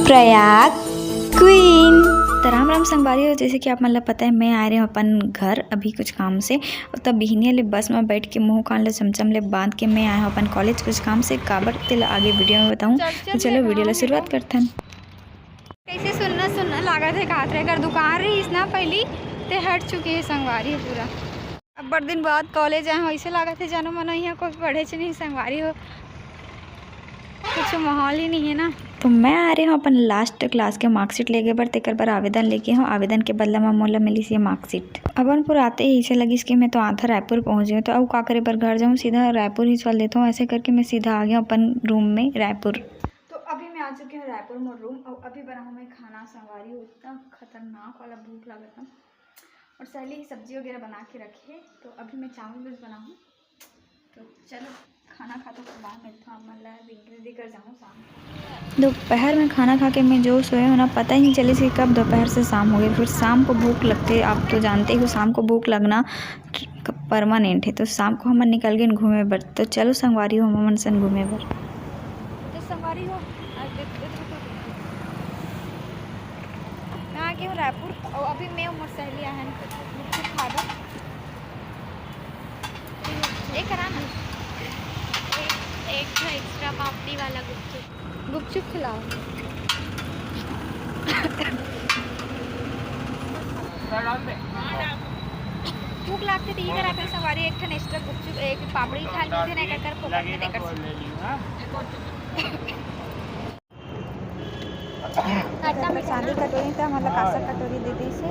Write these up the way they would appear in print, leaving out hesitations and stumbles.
Prayag queen. तो राम राम संगवारी हो। जैसे कि आप मतलब पता है मैं आ रही हूँ अपन घर अभी कुछ काम से, तब बिहनिया ले बस में बैठ के मुँह कान ले चमचम ले बांध के मैं आया हूँ अपन कॉलेज कुछ काम से। काबर तेल आगे वीडियो में बताऊँ, तो चलो वीडियो ला शुरुआत करते हैं। कैसे सुनना सुनना लागत है का अगर दुकान रही इस ना पहली ते हट चुकी है संगवारी है पूरा। अब बड़े दिन बाद कॉलेज आए हो, ऐसे लागत है जानो मनो यहाँ कुछ पढ़े च नहीं संगवारी हो, कुछ माहौल ही नहीं है ना। तो मैं आ रही हूँ अपन लास्ट क्लास के मार्कशीट लेके बर तेकर पर आवेदन लेके हूँ। आवेदन के बदला में मोला मिली ये मार्कशीट। अपन पूरा आते ही ऐसे लगी कि मैं तो आधा रायपुर पहुँच गई, तो अब का करे पर घर जाऊँ, सीधा रायपुर ही चल देता हूँ। ऐसे करके मैं सीधा आ गया अपन रूम में रायपुर। तो अभी मैं आ चुकी हूँ रायपुर मोर रूम और अभी बनाऊँ मैं खाना। संगवारी हो इतना खतरनाक वाला भूख लगा था और सहेली ही सब्जी वगैरह बना के रखी है, तो अभी मैं चावल बस बनाऊँ। तो चलो खाना खाता तो बाद में था मतलब रेडी कर जाऊँ शाम। दोपहर में खाना खा के मैं जो सोए होना पता ही नहीं चली कि कब दोपहर से शाम हो गई। फिर शाम को भूख लगती है, आप तो जानते हो शाम को भूख लगना परमानेंट है। तो शाम को हम निकल गए घूमे बर। तो चलो संगवारी हो हम सन घूमे बर। तो संगवारी हो मैं आ गई हूँ रायपुर और अभी मैं उमर सहेली आया है गुपचुप खा दो। एक करा ना एक एक्स्ट्रा पापड़ी वाला गुपचुप खिलाओ। भूख लगती थी इधर आकर सवारी एक ठन एक्स्ट्रा गुपचुप एक पापड़ी खा ली थी ना कर फोकट में देकर चांदी कटोरी था मतलब कांसा कटोरी दे दी से।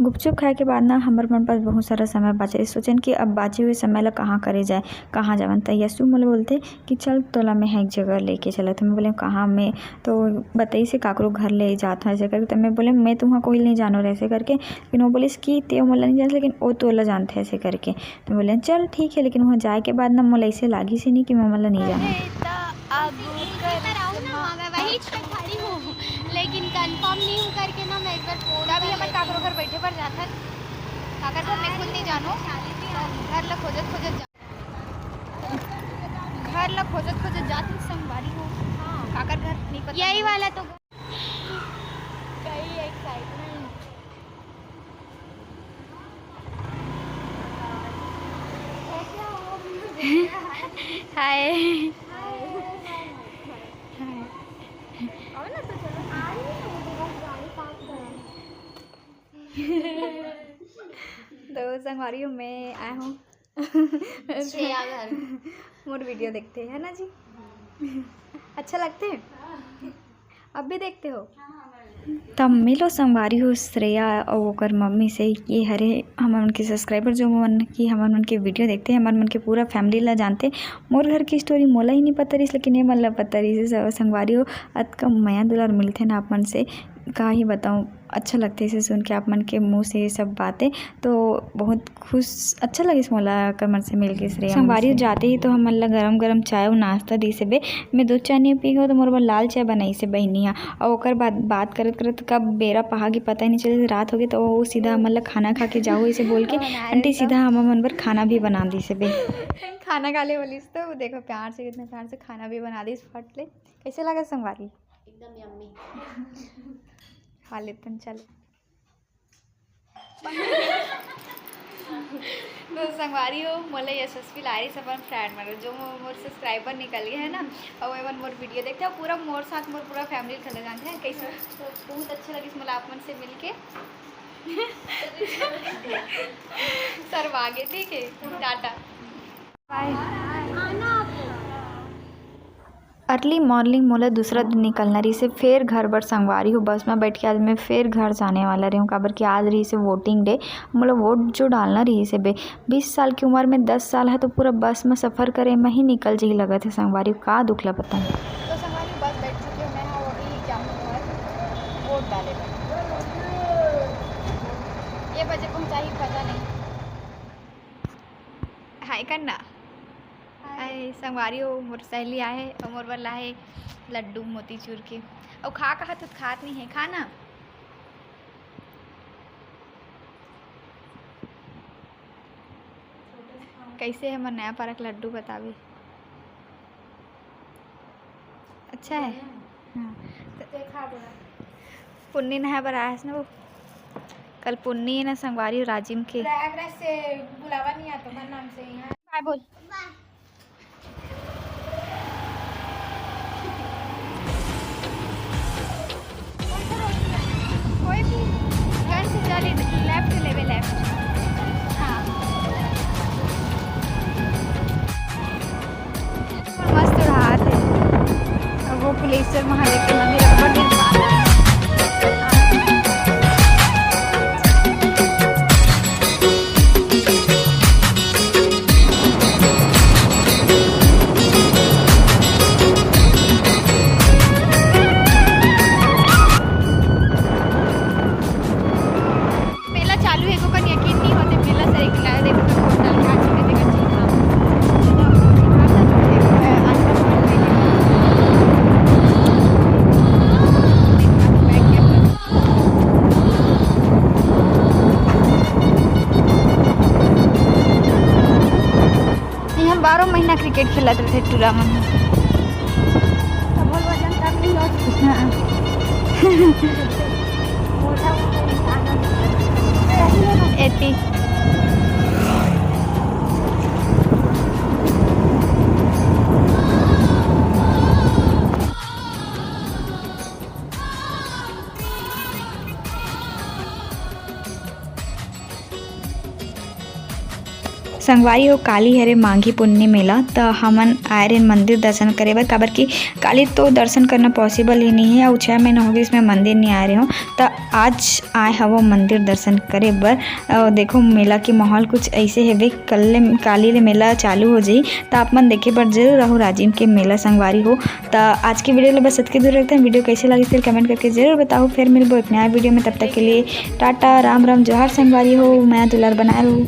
गुपचुप खाए के बाद ना हमारे मन पास बहुत सारा समय बचे। सोचन कि अब बाचे हुए समय ला कहाँ करे जाए, कहाँ जावन। तो यसु मोले बोलते कि चल तोला मैं एक जगह लेके चला। तो मैं बोले कहाँ में, तो बताई से काकरो घर ले जाता है ऐसे करके। तो मैं बोले मैं तुम्हारा कोई नहीं जानो ऐसे करके। लेकिन वो बोलिस कि ते मोला नहीं जानते लेकिन वो तोला जानते हैं ऐसे करके। तो बोले चल ठीक है, लेकिन वहाँ जाए के बाद ना मोला ऐसे लागी से नहीं कि मैं मोला नहीं जाना। लेकिन कंफर्म नहीं हूँ करके ना मैं एक बार फोन अभी हमारे काकरो घर बैठे पर जाता है काकर घर मैं खुद नहीं जानो। घर ला खोजत खोजत जाती संगवारी हो। काकर घर नहीं पता यही वाला तो कई एक्साइटमेंट। हाय तो संगवारी हूँ मैं आया हूँ मोर वीडियो देखते हैं ना जी। अच्छा लगते हैं, अब भी देखते हो। तब मिलो संगवारी हो श्रेया और ओकर मम्मी से ये हरे हमार मन के सब्सक्राइबर जो मन की हमार मन के वीडियो देखते हैं, हमार मन के पूरा फैमिली ला जानते। मोर घर की स्टोरी मोला ही नहीं पता रही, लेकिन ये मन ला पता रही से संगवारी हो। अतका माया दुलार मिलते ना आप मन से का ही बताऊँ। अच्छा लगता है इसे सुन के आप मन के मुंह से ये सब बातें, तो बहुत खुश अच्छा लगे इस मोला कर मन से मिल के। श्रेया संगवारी जाते ही तो हम ला गरम गरम चाय और नाश्ता दी से बे। मैं दूध चाय नहीं पी गई तो मोर लाल चाय बनाई से बहनिया। और ओकर बाद बात करत करत कब बेरा पहा की पता ही नहीं चले रात हो गई। तो वो सीधा मतलब खाना खा के जाओ इसे बोल के आंटी सीधा हम मन पर खाना भी बना दी से बे। खाना खा ले बोलिस तो देखो प्यार से कितने प्यार से खाना भी बना दी फट ले। कैसे लगा संगवारी? एकदम यम्मी। खा लेते हैं चलो। तो संगवारी हो मोला यशस्वी लारी सब फ्रेंड मतलब जो मोर सब्सक्राइबर निकल गए है ना और वो मोर वीडियो देखते हैं पूरा मोर साथ मोर पूरा फैमिली चले जाते हैं। कैसे तो बहुत अच्छा लगी मोला आप मन से मिलके। सर आगे ठीक है टाटा बाय। अर्ली मॉर्निंग मोला दूसरा दिन निकलना रही से फिर घर बर संगवारी हो। बस में बैठ के आज मैं फिर घर जाने वाला रही हूँ काबर कि आज रही से वोटिंग डे। मोला वोट जो डालना रही से बे 20 साल की उम्र में 10 साल है तो पूरा बस में सफ़र करे में ही निकल जाही लगा थे। संगवारी का दुखला पता है। तो संगवारी बस बैठ चुकी हूँ मैं। हाँ वही जाऊँ घर वोट डाले ये बजे पहुँचा ही पता नहीं। हाय करना आए संगवारी हो मोर सहेली आए और मोर वाला है लड्डू मोतीचूर के और खा कहा तो खात नहीं है खाना। कैसे है मन नया पारक लड्डू बतावे। अच्छा है। हाँ देखा बोला पुन्नी नहा बर आया ना वो कल पुन्नी है ना संगवारी और राजिम के प्रयागराज से बुलावा नहीं आता हर नाम से यहाँ बाय बोल। कोई भी घर से चले लेफ्ट लेवे लेफ्ट। हाँ और मस्त रहा थे। और वो कुलेश्वर महादेव के मंदिर अकबर दिन मेला चालू है को कन यकीन नहीं होते मेला से एक लाए देखो तो होटल का चीज़ देखा हम 12 महीना क्रिकेट खेलते रहे टूर्नामेंट में। बोल वजन कम नहीं हो हाँ मोटा इंसान 80 संगवारी हो काली हरे मांगी पुण्य मेला तो हमन आए रहे मंदिर दर्शन करे बर काबर कि काली तो दर्शन करना पॉसिबल ही नहीं है और 6 महीना हो गए इसमें मंदिर नहीं आ रहे हो तो आज आए हवो मंदिर दर्शन करे बर। और देखो मेला के माहौल कुछ ऐसे है कल काली ले मेला चालू हो जाई तो आप मन देखे बर जरूर रहो राजिम के मेला संगवारी हो। तो आज की वीडियो बस इतके दूर रखते हैं। वीडियो कैसे लगी फिर कमेंट करके जरूर बताओ। फिर मिलबो एक नया वीडियो में, तब तक के लिए टाटा राम राम जोहार संगवारी हो। मैं दुलार बनाए रहूँ।